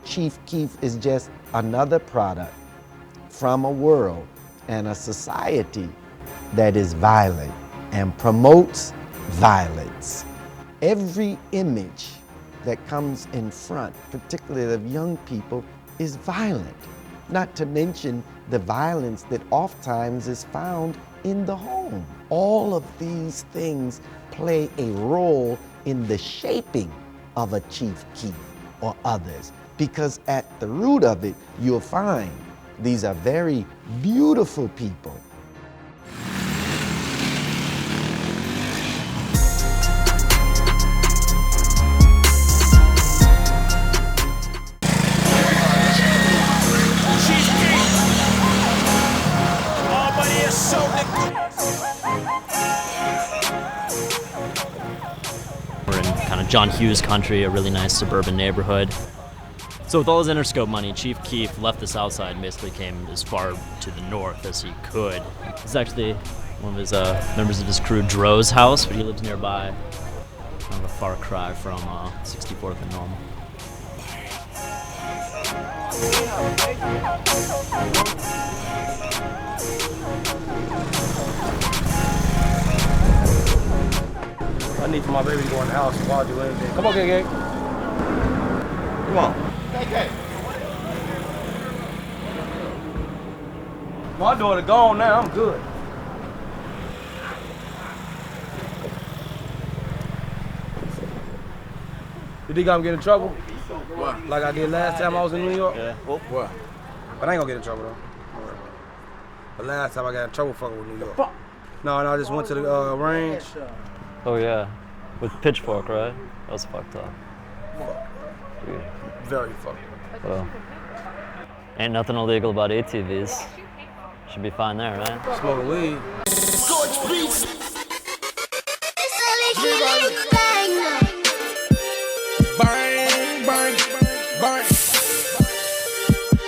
Chief Keef is just another product from a world and a society that is violent and promotes violence. Every image that comes in front, particularly of young people, is violent. Not to mention the violence that oftentimes is found in the home. All of these things play a role in the shaping of a Chief Keef or others, because at the root of it, you'll find these are very beautiful people. We're in kind of John Hughes country, a really nice suburban neighborhood. So with all his Interscope money, Chief Keef left the South Side and basically came as far to the north as he could. This is actually one of his members of his crew, Dro's house, but he lives nearby. Kind of a far cry from 64th and Normal. I need for my baby to go in the house and watch you anything. Come on, KK. Come on. KK. My daughter gone now. I'm good. You think I'm getting in trouble? What? Like I did last time I was in New York? Yeah. What? But I ain't gonna get in trouble though. But last time I got in trouble fucking with New York. No, I just went to the range. Oh yeah, with Pitchfork, right? That was fucked up. Dude. Very fucked up. Well, ain't nothing illegal about ATVs. Should be fine there, right? Smoking weed. Bang, bang, bang.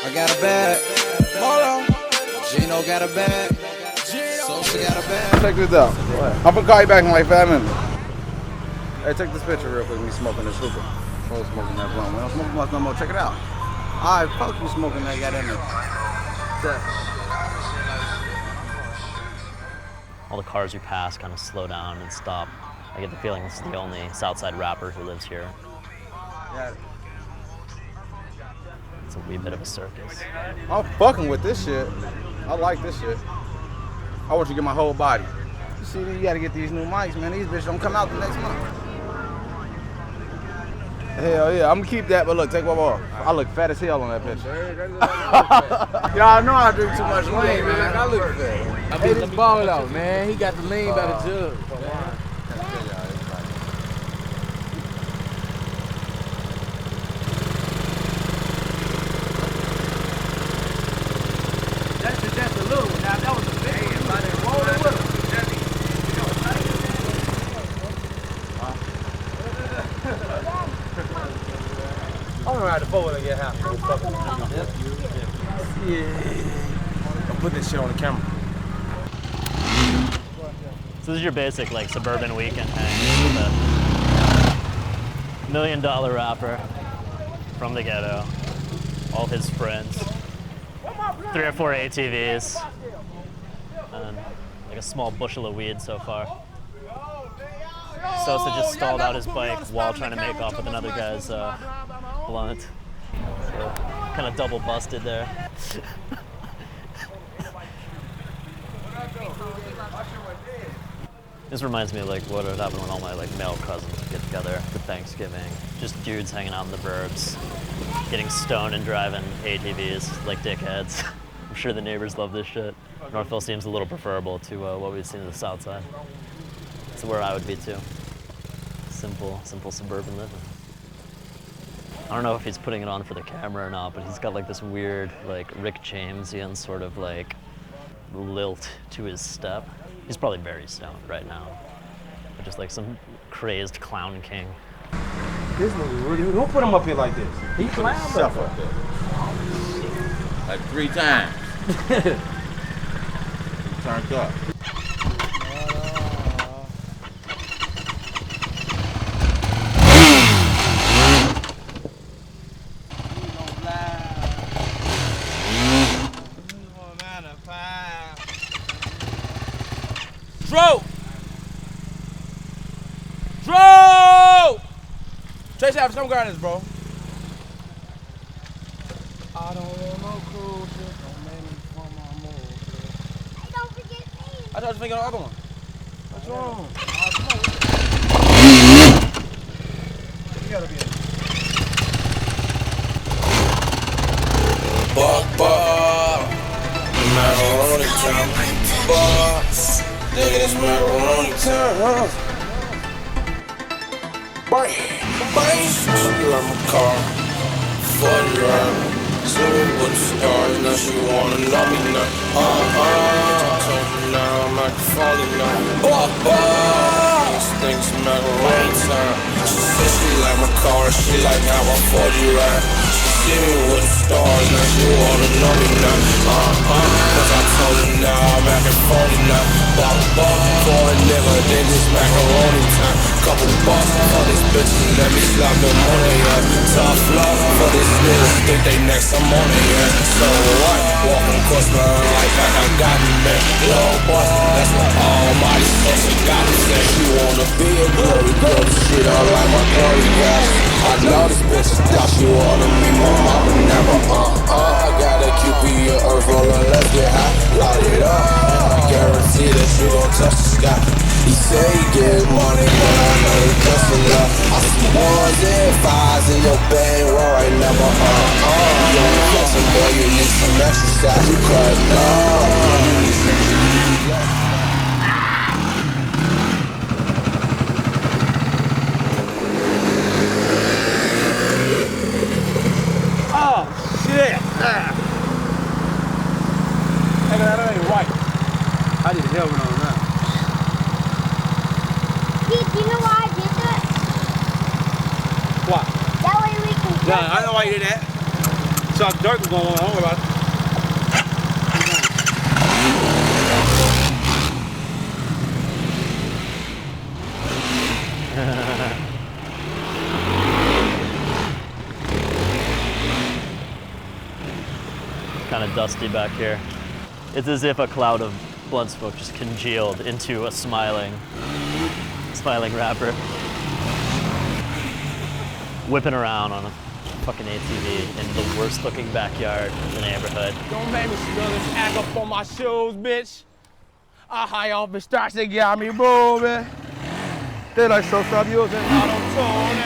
I got a bag. Hold on. Gino got a bag. Sosa got a bag. Check this out. I'm gonna call you back in like 5 minutes. Hey, take this picture real quick of me smoking this hookah. Oh, smoking that blunt. We don't smoke much no more. Check it out. Alright, fuck you smoking that goddamn. All the cars you pass kind of slow down and stop. I get the feeling this is the only Southside rapper who lives here. Yeah. It's a wee bit of a circus. I'm fucking with this shit. I like this shit. I want you to get my whole body. You see, you gotta get these new mics, man. These bitches don't come out the next month. Hell yeah, I'm gonna keep that, but look, take one more. I look fat as hell on that picture. Y'all know I drink too much lean, man. I look fat. I beat the ball out, man. He got the lean by the jug. That's a little one. Now, that was a big one. I didn't roll it with him. I'm gonna ride the forward and get half. Yeah. I'll put this shit on the camera. So this is your basic like suburban weekend hang with a $1 million rapper from the ghetto, all his friends, 3 or 4 ATVs, and like a small bushel of weed so far. Sosa just stalled out his bike while trying to make off with another guy's blunt. So kind of double busted there. This reminds me of like what would happen when all my like male cousins would get together for Thanksgiving. Just dudes hanging out in the burbs, getting stoned and driving ATVs like dickheads. I'm sure the neighbors love this shit. Northville seems a little preferable to what we've seen in the South Side. It's where I would be too. Simple suburban living. I don't know if he's putting it on for the camera or not, but he's got like this weird, like Rick Jamesian sort of like lilt to his step. He's probably very stoned right now, but just like some crazed clown king. This nigga really, who put him up here like this? He climbed himself up there. Like 3 times. Turned up. Trace out some gardens, bro. I don't want no cruise ship, don't make me from my move. Hey, don't forget me. I tried to think of the other one. What's wrong? You gotta be in. Macaroni time. Nigga, this macaroni time. Bang, bang. She like my car. 40 round. See me with the stars. Now she wanna love me now. Told you now I'm at the falling now. These things macaroni time. She said she like my car. She like how I'm 40 round. See me with the stars, now she wanna know me now. Cause I told her now I'm acting phony now. For a nigga, then it's macaroni time. Couple bucks for this bitch, let me slap them on their ass. Tough love for this nigga, think they next, I'm on their ass. So what? Walking across my line like I got me, man. Little boy, that's what almighty said. She got me saying she wanna be a glory, shit all like my glory, guys. I know this bitch thought she wanna be my mama, never, I got a QP in earth rolling, let's get high, light it up. I guarantee that she gon' touch the sky. He say he get money, but I know he just a lot. I see ones and fives in your bankroll right now, but you ain't flexing, boy, you need some exercise, you cutting up. Shit! That ain't right. I need help on that. Pete, do you know why I did that? What? That way we can. Yeah, I know why you did that. So dirt was going on. Don't worry about it. Kind of dusty back here. It's as if a cloud of blood smoke just congealed into a smiling rapper. Whipping around on a fucking ATV in the worst looking backyard in the neighborhood. Don't make me spill this act up on my shoes, bitch. I high off the starts they got me moving. They like so stop using auto-tune.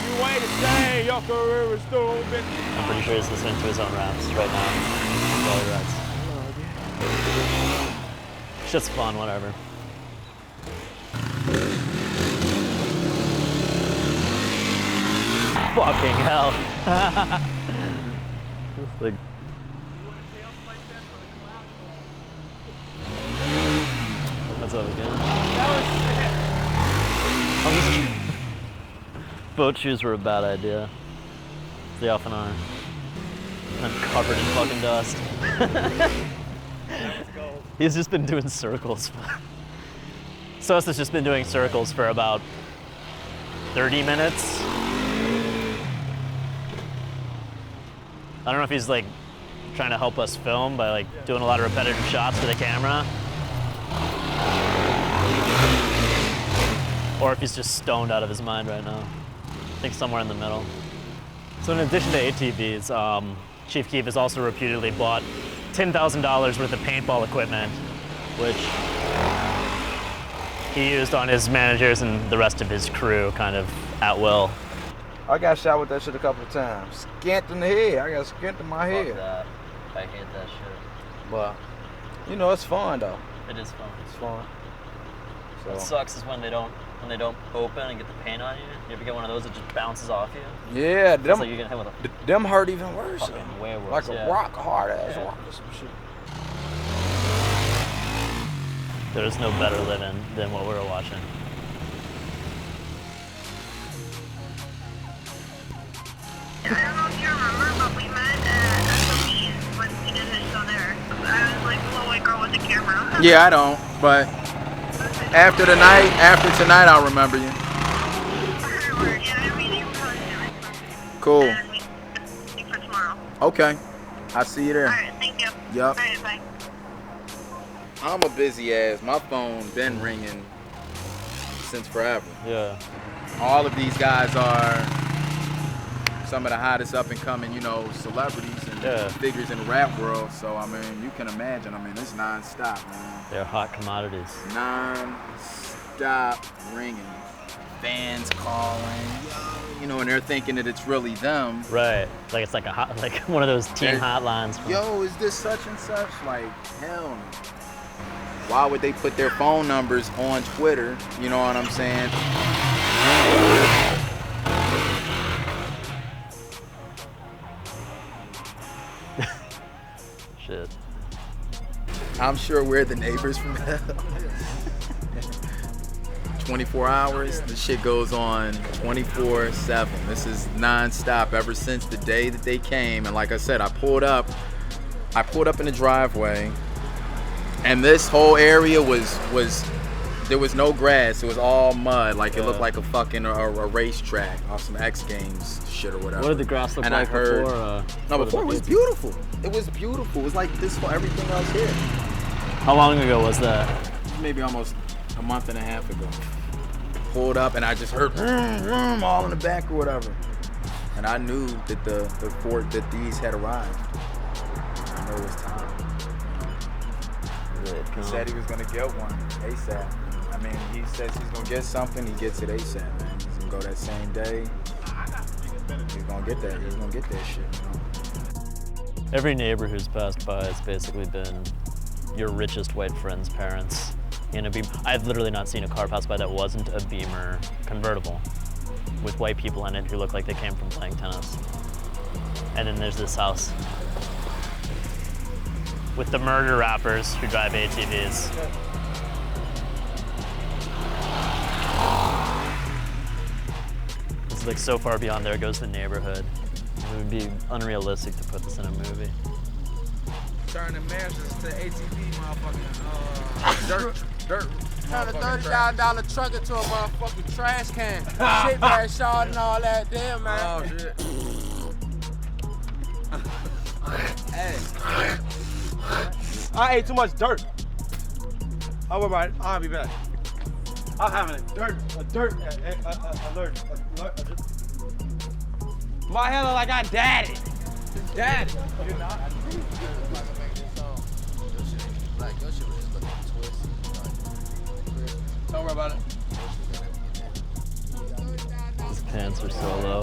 You ain't the same, your career is stupid. I'm pretty sure he's listening to his own raps right now while he rides. Shit's fun, whatever. Fucking hell. Like, what's up again? Boat shoes were a bad idea. They often are. I'm covered in fucking dust. He's just been doing circles. Sos has just been doing circles for about 30 minutes. I don't know if he's like trying to help us film by like doing a lot of repetitive shots for the camera, or if he's just stoned out of his mind right now. I think somewhere in the middle. So in addition to ATVs, Chief Keef has also reputedly bought $10,000 worth of paintball equipment, which he used on his managers and the rest of his crew kind of at will. I got shot with that shit a couple of times. Skint in the head. I got skint in my head. Fuck that. I hate that shit. But, you know, it's fun though. It is fun. It's fun. So. What sucks is when they don't open and get the paint on you. You ever get one of those that just bounces off you? Yeah, It's like you're getting hit with a them hurt even worse. fucking way worse. Like a yeah. rock, hard ass rock or some shit. There's no better living than what we were watching. I don't know if you remember, but we met at SOBs when we did a show there. I was like the little white girl with the camera. Yeah, I don't, but after tonight, I'll remember you. Cool. See you for tomorrow. Okay. I'll see you there. Alright, thank you. Yup. Alright, bye. I'm a busy ass. My phone been ringing since forever. Yeah. All of these guys are some of the hottest up and coming, you know, celebrities and figures in the rap world. So, I mean, you can imagine, I mean, it's non-stop, man. They're hot commodities. Non-stop ringing. Fans calling, you know, and they're thinking that it's really them. Right. Like it's like like one of those teen hotlines. Yo, is this such and such? Like, hell no. Why would they put their phone numbers on Twitter? You know what I'm saying? Shit. I'm sure we're the neighbors from hell. 24 hours, the shit goes on 24/7. This is non-stop ever since the day that they came. And like I said, I pulled up in the driveway, and this whole area was there was no grass. It was all mud. Like it looked like a fucking a racetrack off some X Games shit or whatever. What did the grass look and like before? Before it was beautiful. It was beautiful. It was like this for everything else here. How long ago was that? Maybe almost a month and a half ago. Pulled up and I just heard vroom, vroom, all in the back or whatever. And I knew that that these had arrived. I know it was time. He said he was gonna get one ASAP. I mean, he says he's gonna get something, he gets it ASAP, man. He's gonna go that same day. He's gonna get that. He's gonna get that shit, you know? Every neighbor who's passed by has basically been your richest white friend's parents in a Beamer. I've literally not seen a car pass by that wasn't a Beamer convertible with white people in it who look like they came from playing tennis. And then there's this house with the murder rappers who drive ATVs. It's like so far beyond there goes the neighborhood. It would be unrealistic to put this in a movie. Turning mansions to ATV motherfucking dirt. Turn a $30,000 truck into a motherfucking trash can. Shit bag shot and all that. Damn, man. Oh, shit. Hey. I ate too much dirt. I'll be back. I'm having a dirt alert. My hair look like I daddy. Daddy. You're not. Don't worry about it. His pants are so low.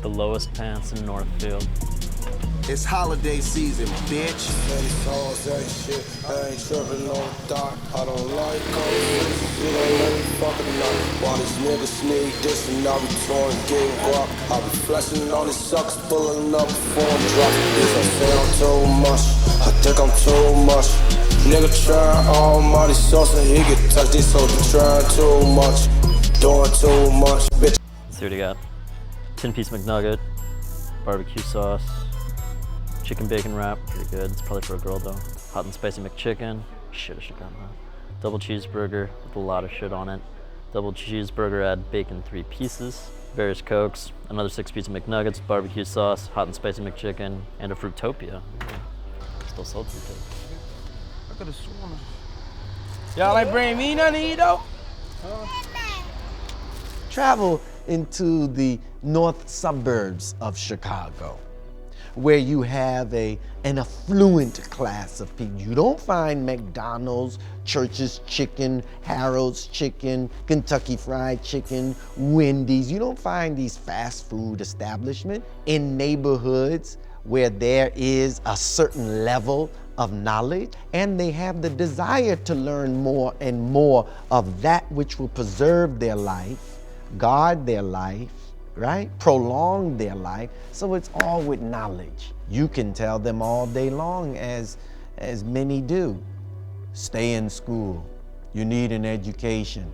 The lowest pants in Northfield. It's holiday season, bitch. Many songs, that shit. I ain't tripping on the dot. I don't like conversations. You don't let me fucking know. While these niggas sneak this and I be touring, getting guap. I be flashing on these suckers, pulling up before I'm dropping. This I sound too much. I think I'm too much. Nigga trying almighty sauce and he get touched. These hoes be trying too much. Doing too much, bitch. Let's see what he got. 10-piece McNugget, barbecue sauce, chicken bacon wrap, pretty good. It's probably for a girl though. Hot and spicy McChicken, shit, I should've gotten that. Double cheeseburger with a lot of shit on it. Double cheeseburger, add bacon 3 pieces. Various Cokes, another 6-piece McNuggets, barbecue sauce, hot and spicy McChicken, and a Fruitopia. Still sold Fruitopia. I could've sworn. Y'all ain't bring me nothing to eat though? Travel into the north suburbs of Chicago, where you have an affluent class of people. You don't find McDonald's, Church's Chicken, Harold's Chicken, Kentucky Fried Chicken, Wendy's. You don't find these fast food establishments in neighborhoods where there is a certain level of knowledge, and they have the desire to learn more and more of that which will preserve their life, guard their life, right? Prolong their life. So it's all with knowledge. You can tell them all day long, as many do. Stay in school. You need an education.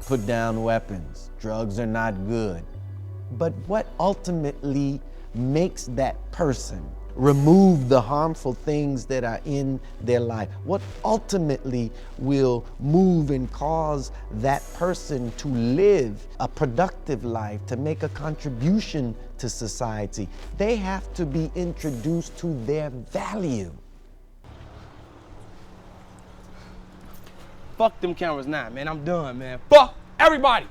Put down weapons. Drugs are not good. But what ultimately makes that person remove the harmful things that are in their life? What ultimately will move and cause that person to live a productive life, to make a contribution to society? They have to be introduced to their value. fuck them cameras now, man. I'm done, man. Fuck everybody.